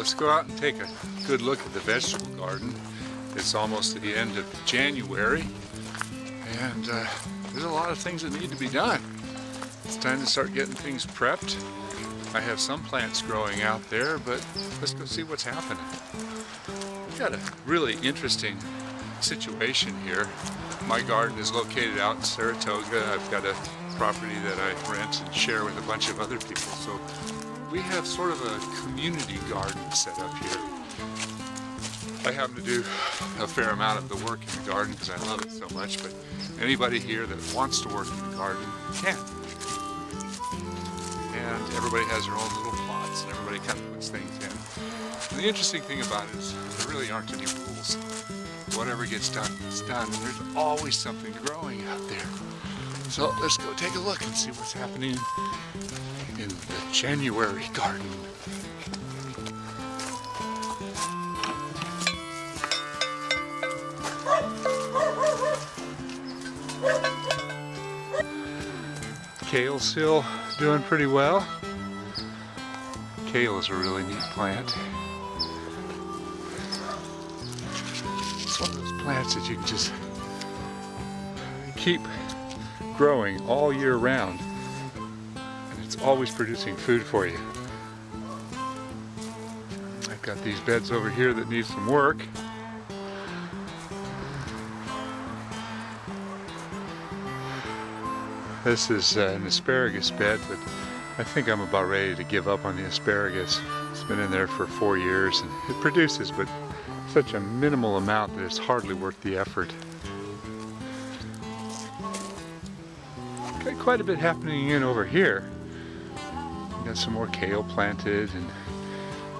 let's go out and take a good look at the vegetable garden. It's almost the end of January, and there's a lot of things that need to be done. It's time to start getting things prepped. I have some plants growing out there, but let's go see what's happening. We've got a really interesting situation here. My garden is located out in Saratoga. I've got a property that I rent and share with a bunch of other people. So we have sort of a community garden set up here. I happen to do a fair amount of the work in the garden because I love it so much, but anybody here that wants to work in the garden can. And everybody has their own little plots and everybody kind of puts things in. And the interesting thing about it is there really aren't any rules. Whatever gets done, gets done, and there's always something growing out there. So let's go take a look and see what's happening in the January garden. Kale's still doing pretty well. Kale is a really neat plant. It's one of those plants that you can just keep growing all year round, and it's always producing food for you. I've got these beds over here that need some work. This is an asparagus bed, but I think I'm about ready to give up on the asparagus. It's been in there for 4 years and it produces, but such a minimal amount that it's hardly worth the effort. Got quite a bit happening in over here. Got some more kale planted and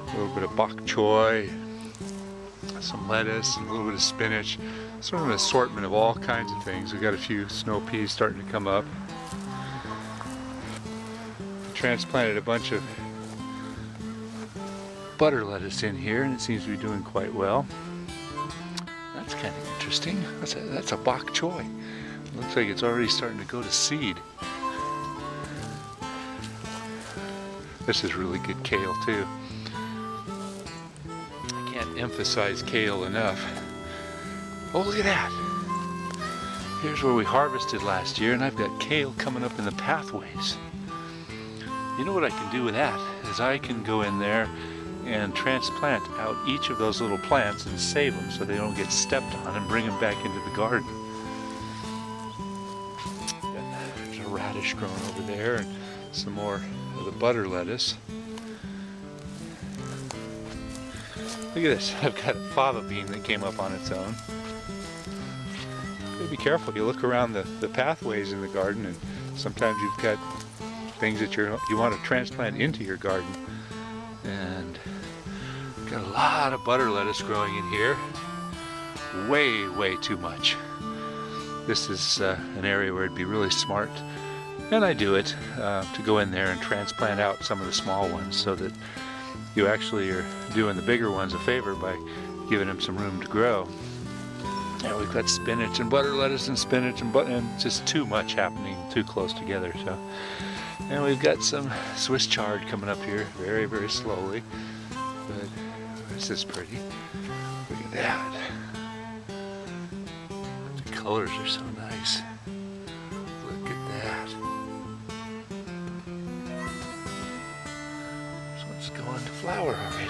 a little bit of bok choy, some lettuce, and a little bit of spinach. Sort of an assortment of all kinds of things. We've got a few snow peas starting to come up. Transplanted a bunch of butter lettuce in here and it seems to be doing quite well. That's kind of interesting. That's a bok choy. Looks like it's already starting to go to seed. This is really good kale too. I can't emphasize kale enough. Oh, look at that. Here's where we harvested last year, and I've got kale coming up in the pathways. You know what I can do with that is I can go in there and transplant out each of those little plants and save them so they don't get stepped on and bring them back into the garden. There's a radish growing over there and some more of the butter lettuce. Look at this. I've got a fava bean that came up on its own. Be careful. You look around the pathways in the garden, and sometimes you've got things that you want to transplant into your garden. And got a lot of butter lettuce growing in here. Way too much. This is an area where it'd be really smart, and I do it, to go in there and transplant out some of the small ones so that you actually are doing the bigger ones a favor by giving them some room to grow. And we've got spinach and butter lettuce and spinach and just too much happening too close together. So, and we've got some Swiss chard coming up here very slowly. But this is pretty. Look at that. The colors are so nice. Look at that. This one's going to flower already.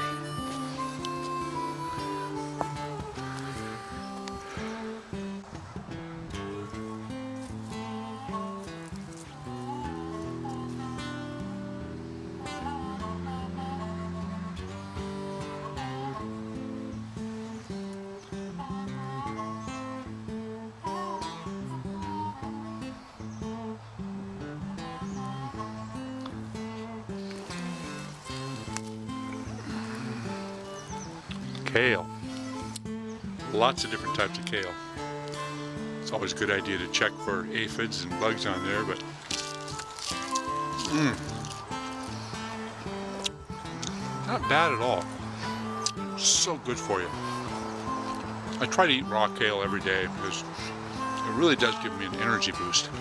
Kale. Lots of different types of kale. It's always a good idea to check for aphids and bugs on there, but not bad at all. So good for you. I try to eat raw kale every day because it really does give me an energy boost.